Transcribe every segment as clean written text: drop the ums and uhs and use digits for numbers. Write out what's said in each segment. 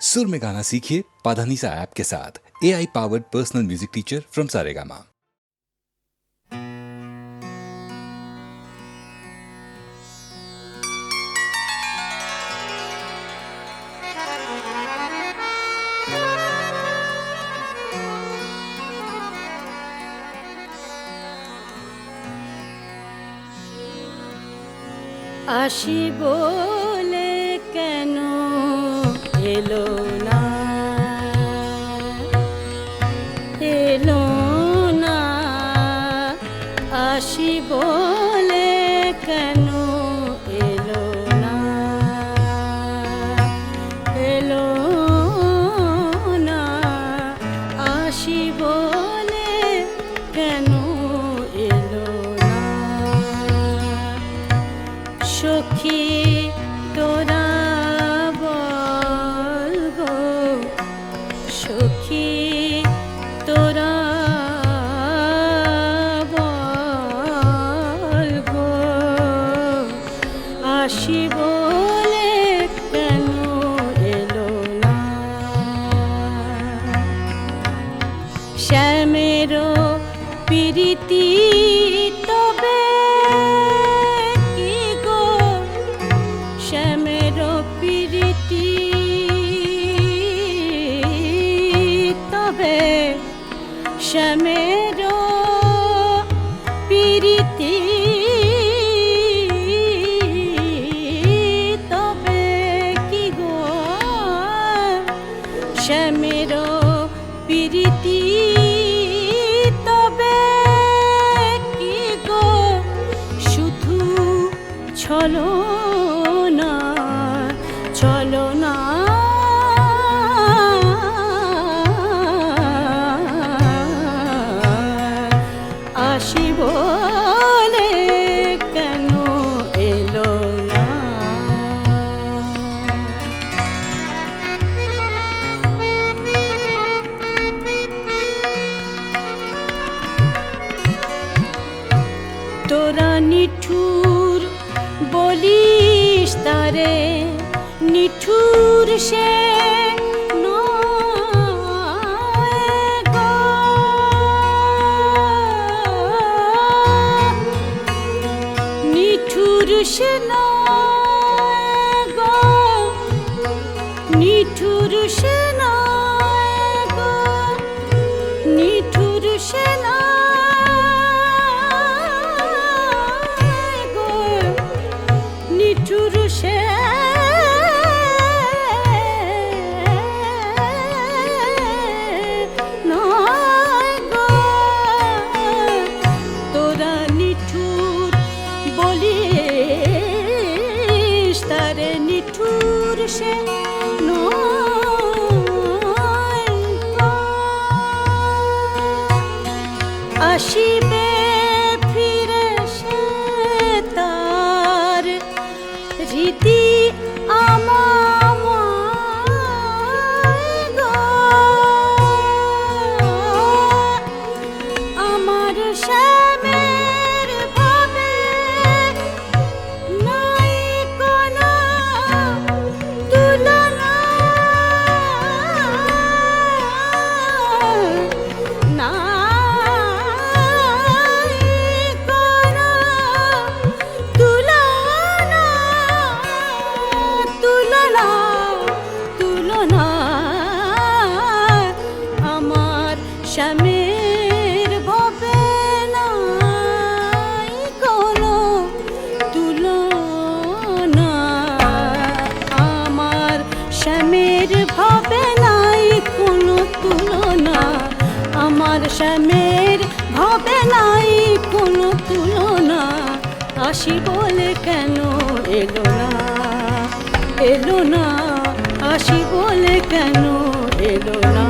सुर में गाना सीखिए पाधानीसा ऐप के साथ। AI powered personal music teacher from Saregama. আসি বলে কেন এলো না, এলো না, আসি বলে কেন এলো না, এলো না, আসি বলে কেন এলো না। সখী তোরা বল গো, সখী তোরা বল গো, আসি বলে কেন এলো না। শ্যামেরও প্রীতি তবে কি গো, শ্যামেরও প্রীতি তবে, শ্যামেরও প্রীতি তবে কি গো, শ্যামেরও প্রীতি তবে কি গো, শুধু ছলো না, চলো না, আসি বলে কেন এলো না। তোরা নিঠুর বলিস তারে, নিঠুর সে নয় গো, নিঠুর সে নয় গো, নিঠুর সে নয় গো, নিঠুর সে নয় গো, নিঠুর সে নয় গো। তোরা নিঠুর বলিস তারে, নিঠুর সে নয় গো। আসিবে ফিরে সে তার রীতি আমায় গো, আমার শ্যামের ভাবে নাই কোনো তুলনা, নাই কোনো তুলনা, তুলনা, তুলনা, আমার শ্যামের ভাবে নাই কোনো তুলনা, আমার শ্যামের ভাবে নাই কোনো তুলনা, আমার শ্যামের ভাবে নাই কোনো তুলনা। আসি বলে কেন এলো না, এলো না, আসি বলে কেন এলো না।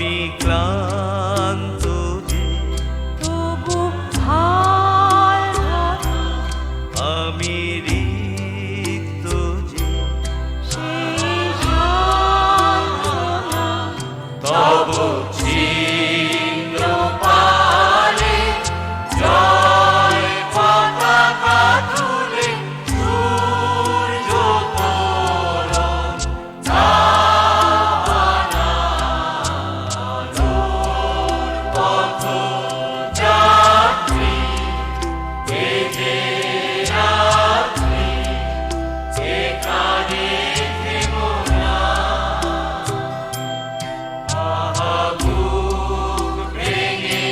আমি ক্লান্ত যে, তবু হাল ধরে আমি রিক্ত যে, সেই সান্ত্বনা তব ছিন্ন পালে জয় পতাকা তুলে সূর্য তোরণ আলোর পথ যাত্রী এ যে রাত্রি এখানে থেমো না। আহা বুক ভেঙে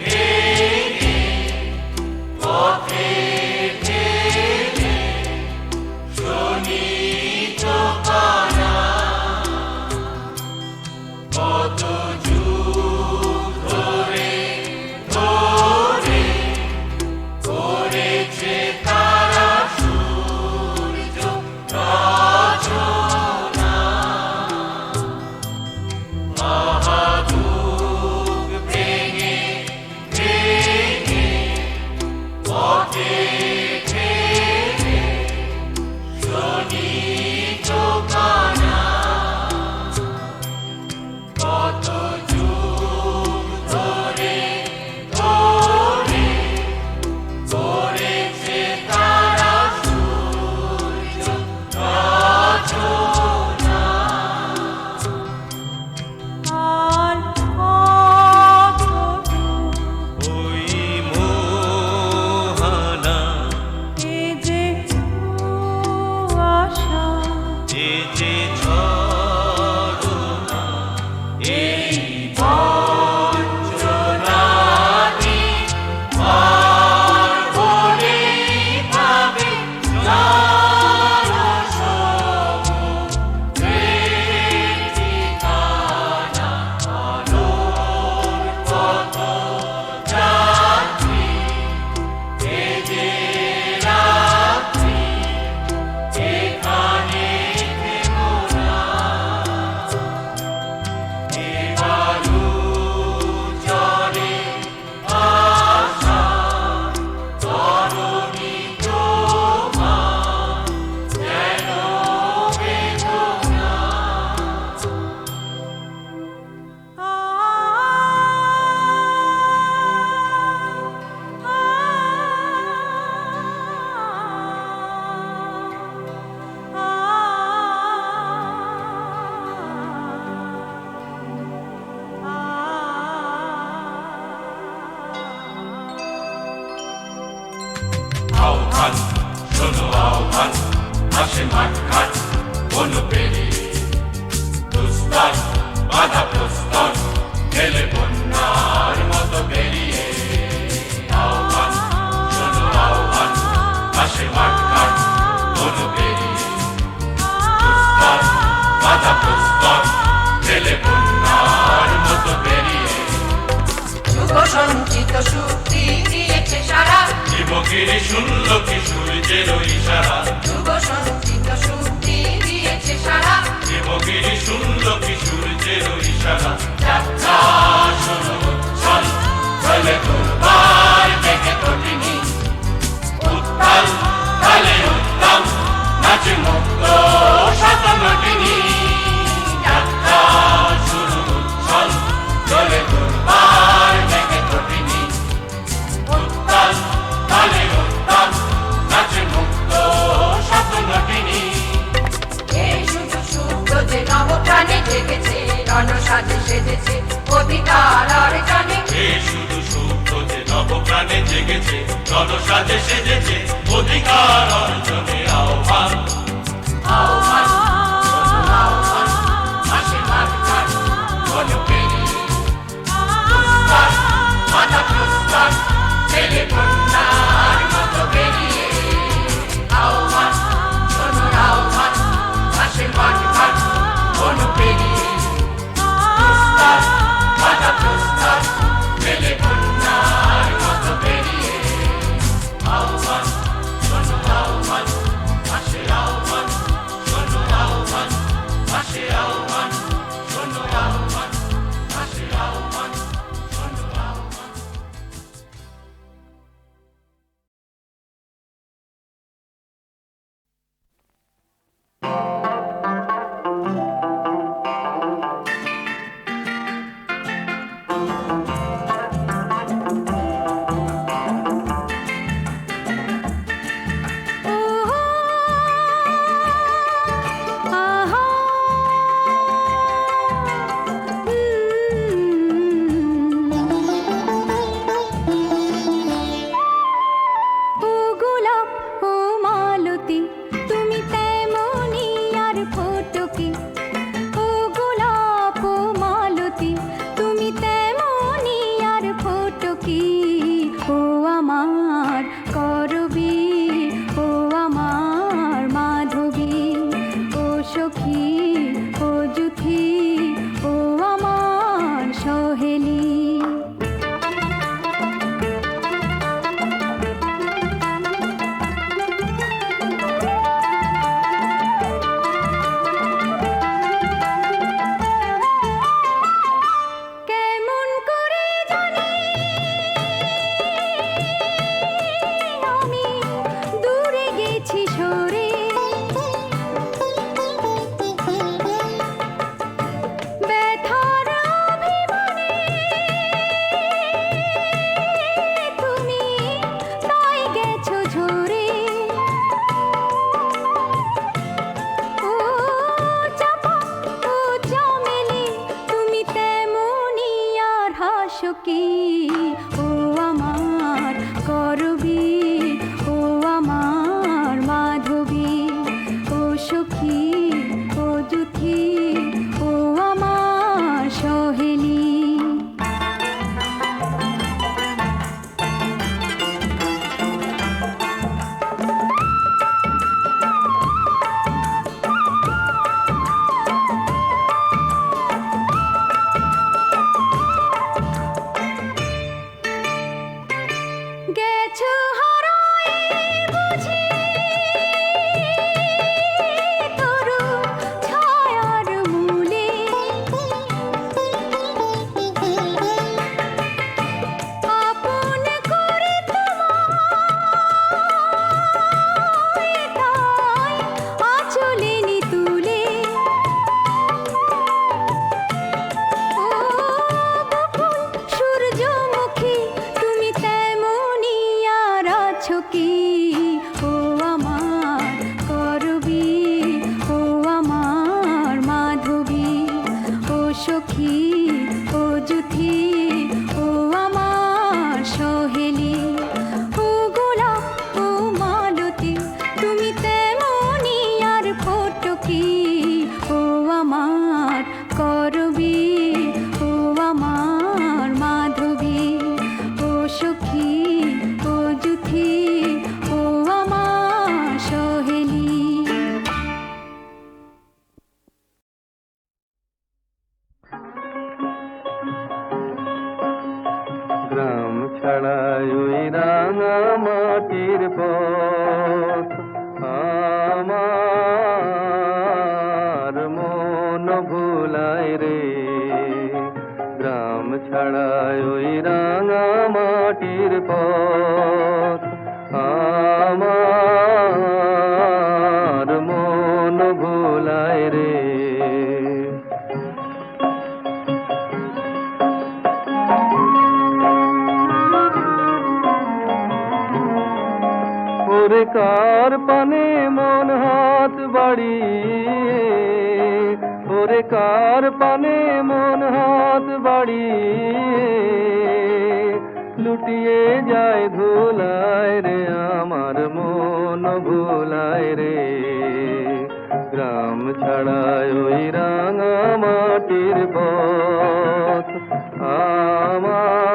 ভেঙে পথে ঠেলে শোনিত কানা, কত যুগ ধরে ধরে করেছে তারা সূর্য রচনা। আহা বুক ভেঙে ভেঙে পথে ঠেলে শোনিত কানা, কত যুগ ধরে ধরে করেছে তারা সূর্য রচনা। আর কত দূর ওই মোহনা এ যে কুয়াশা এ যে ছলনা, এই বঞ্চনাদি আর বলেই পাবে জনসমুদ্রের ঠিকানা। আলোর পথ যাত্রী এ যে রাত্রি এখানে থেমো না। এ বালু চরে আশা তরণী তোমার যেন বেদনা। আহ্বান শোনো আহ্বান আসে মাঠঘাট বন পেরিয়ে, দুস্তর বাধা প্রস্তর ঠেলে বন্যার মতো বেরিয়ে। আহ্বান শোনো আহ্বান আসে মাঠঘাট বন পেরিয়ে, দুস্তর বাধা প্রস্তর ঠেলে বন্যার মতো বেরিয়ে। যুগ সঞ্চিত শক্তি দিয়েছে সারা, জীবগিরি শুনল কি সূর্যের ইশারা, যুগ সঞ্চিত শক্তি দিয়েছে সারা, জীবগিরি শুনল কি সূর্যের ইশারা। যাত্রা শোনো চল চলে দুর্বার দেখে কঠিনী, উত্তাল তালে উত্তম নাচে মুক্ত শতনটিনী। যাত্রা শুরু চল চলে দুর্বার দেখে কঠিনী, উত্তাল তালে উত্তম নাচে মুক্ত শতনটিনী। এই শুধু শুদ্ধ যে নবপ্রাণে জেগেছে, রণসাজে সেজেছে অধিকার অর্জনে। এ শুধু সুপ্ত যে নবপ্রাণে জেগেছে, জনসাজে সেজেছে অধিকার অর্জনে। আহ্বান আহ্বান শোনো আহ্বান আসে মাঠঘাট বন পেরিয়ে, দুস্তর বাধা প্রস্তর ঠেলে বন্যার মতো বেরিয়ে। আহ্বান শোনো আহ্বান আসে মাঠঘাট বন পেরিয়ে, দুস্তর বাধা প্রস্তর ঠেলে বন্যার মতো বেরিয়ে। আহ্বান শোনো আহ্বান আসে আহ্বান। সখী ও জুথি ও আমার সহেলি গেছো হারাই বুঝি তরু ছায়ার মূলে আপন করে তোমায় তাই আঁচলে নি তুলে ও বকুল সূর্যমুখী তুমি তেমনি আর আছো কি ও আমার করবি ও আমার মাধবী ও সখী ও জুথি ও আমার সহেলি ও গোলাপ ও মালতী তুমি তেমনি আর ফটকি ও আমার করবি ও আমার মাধবী ও সখী ও জুথি ও আমার সহেলি গ্রাম ছাড়াই ওই রাঙা মাটির পথ আমার মন ভুলায় রে গ্রাম ছাড়াই ওই রাঙা মাটির পথ আমার মন ভুলায় রে ওরে কার পানে মন হাত বাড়িয়ে ওরে কার পানে মন হাত বাড়িয়ে লুটিয়ে যায় ধুলায় রে আমার মন ভুলায় রে গ্রাম ছাড়ায় ওই রাঙা মাটির পথ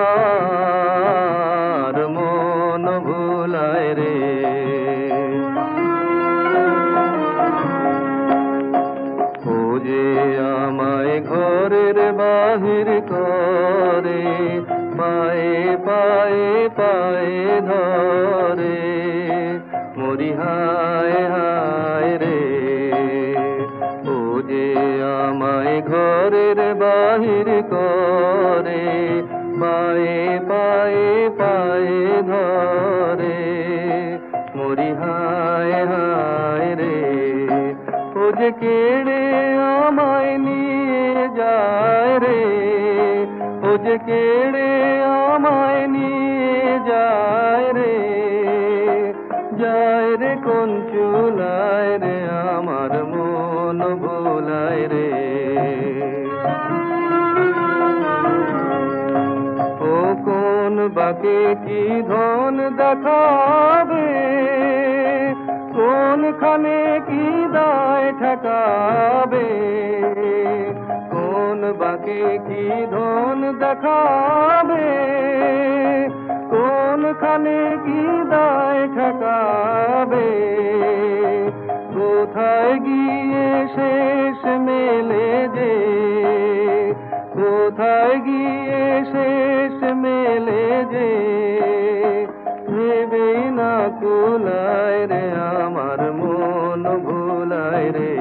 আমার মন ভুলায় রে ও যে আমায় ঘরের বাহির করে পায়ে পায়ে পায়ে ধরে মরি হায় হায় রে ও যে আমায় ঘরের বাহির করে পায়ে পায়ে পায়ে ধরে মরি হায় হায় রে ও যে কেড়ে আমায় নিয়ে যায় রে ও যে কেড়ে আমায় নিয়ে যায় রে যায় রে কোন চুলায় রে আমার মন ভুলায় রে ও কোন বাকে কি ধন দেখাবে কোনখানে কি দায় ঠেকাবে কোন বাকে কি ধন দেখাবে কোনখানে কি দায় ঠেকাবে কোথায় গিয়ে শেষ মেলে যে কোথায় গিয়ে শেষ মেলে যে ভেবে না কুলায় রে আমার মন ভুলায় রে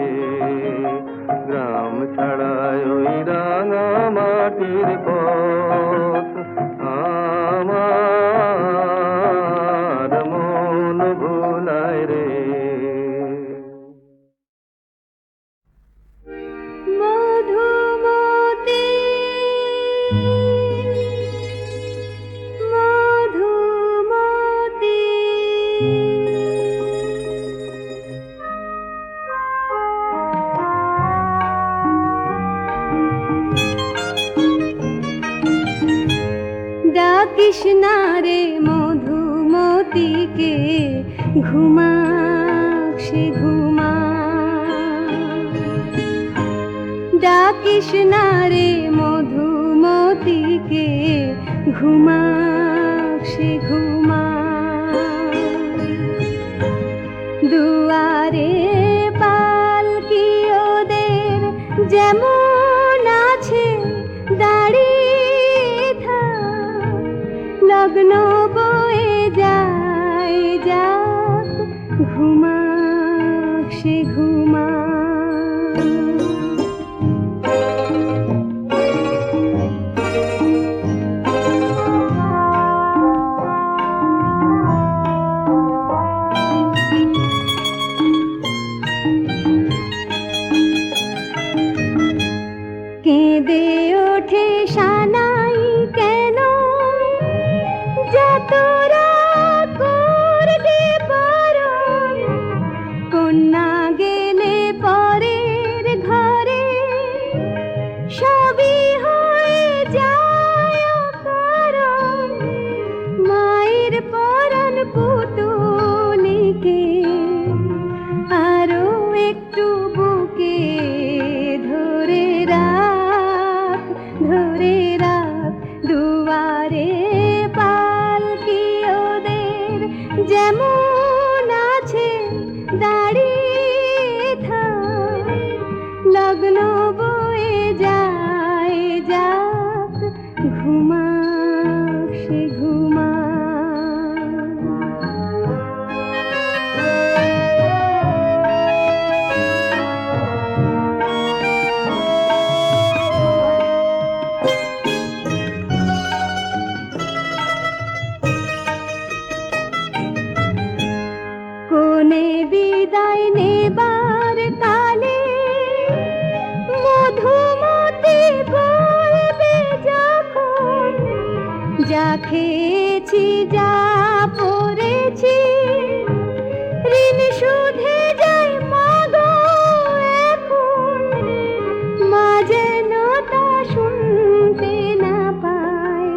গ্রাম ছাড়ায় ওই রাঙা মাটির পথ আমার মন ভুলায় রে মধুমতি মধুমতি ডাকিস না রে মধুমতিকে ঘুমাক সে ঘুমাক ডাকিস না রে মধুমতিকে, ঘুমাক সে ঘুমাক। দুয়ারে পালকি ওদের যেমন আছে দাঁড়িয়ে থাক, লগ্ন বয়ে যায় যাক, ঘুমাক সে ঘুমাক। কেঁদে ওঠে সানাই কেন, যতরা করবে বারণ, কন্যা গেলে পরের ঘরে সবই হয়ে যায় অকারণ। মায়ের পরাণ পুতুলিকে আরো একটু বুকে ধরে রাখ, ধরে রাখ। দুয়ারে পালকি ওদের যেমন আছে দাঁড়িয়ে থাক, লগ্ন বয়ে যায় যাক, ঘুমাক সে ঘুমাক। কোনে বিদায় নেবার কালে মধুমতি বলবে যখন, যা খেয়েছি যা পড়েছি ঋণ শুধে যায় মাগো এখন। মা যেন তা শুনতে না পায়,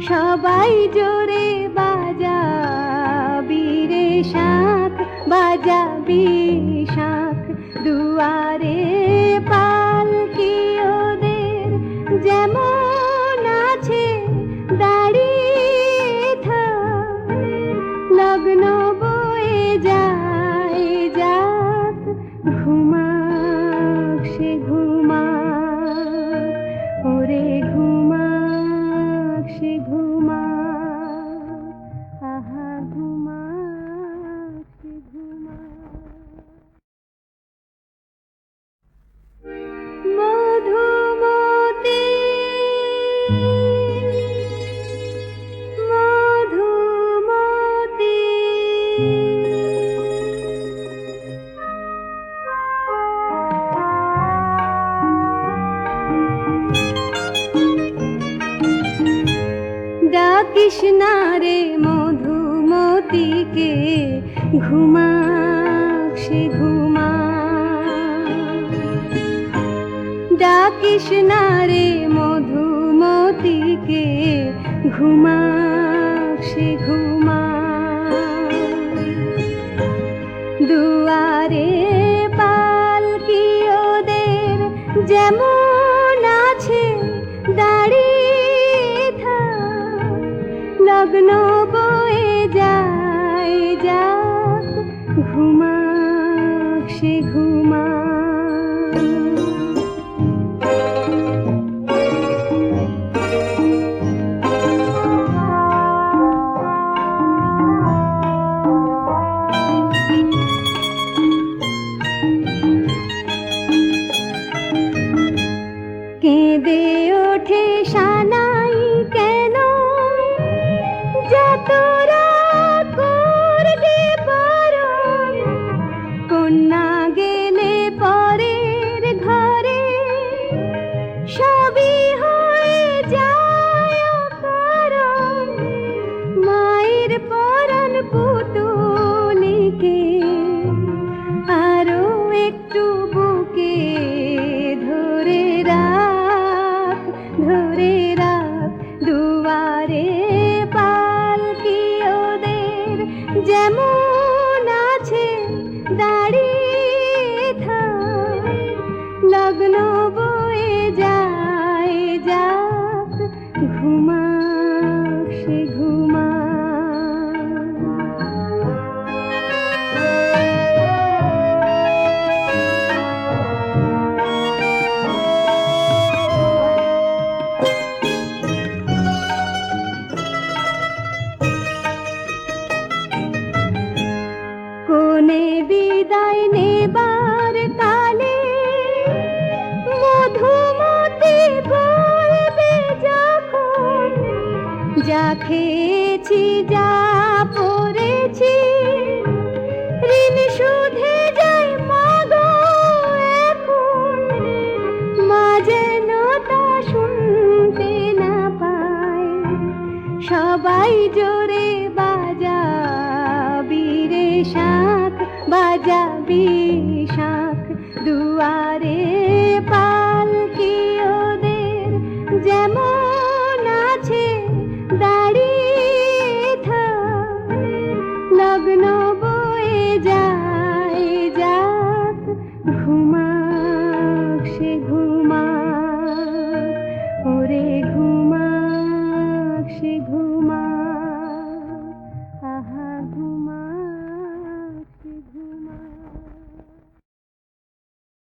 সবাই জোরে বাজাবি রে শাঁখ, বাজাবি শাঁখ। দুয়ারে পালকি ওদের যেমন আছে দাঁড়িয়ে থাক, লগ্ন বয়ে যায় যাক, ঘুমাক সে ঘুমাক। ওরে ঘুমাক সে ঘুমাক, আহা ঘুমাক সে ঘুমাক। মধুমতি মধুমতি ডাকিস না রে মধুমতিকে, ঘুমাক সে ঘুমাক। ডাকিস না রে মধুমতিকে, ঘুমাক সে ঘুমাক। দুয়ারে পালকি ওদের যেমন আছে দাঁড়িয়ে থাক, লগ্ন বয়ে যায় যাক, ঘুমাক সে ঘুমাক। কেঁদে ওঠে সানাই কেন, যতরা করবে বারণ, কন্যা গেলে পরের ঘরে সবই হয়ে যায় অকারণ। মায়ের পরাণ পুতুলিকে আরো একটু বুকে ধরে রাখ, ধরে রাখ। দুয়ারে পালকি ওদের যেমন আছে দাঁড়িয়ে থাক, লগ্ন বয়ে খেয়েছি যা পড়েছি ঋণ শুধে যাই মাগো এখন মা যেন তা শুনতে না পায় সবাই জোরে বাজাবি রে শাঁখ বাজাবি শাঁখ দুয়ারে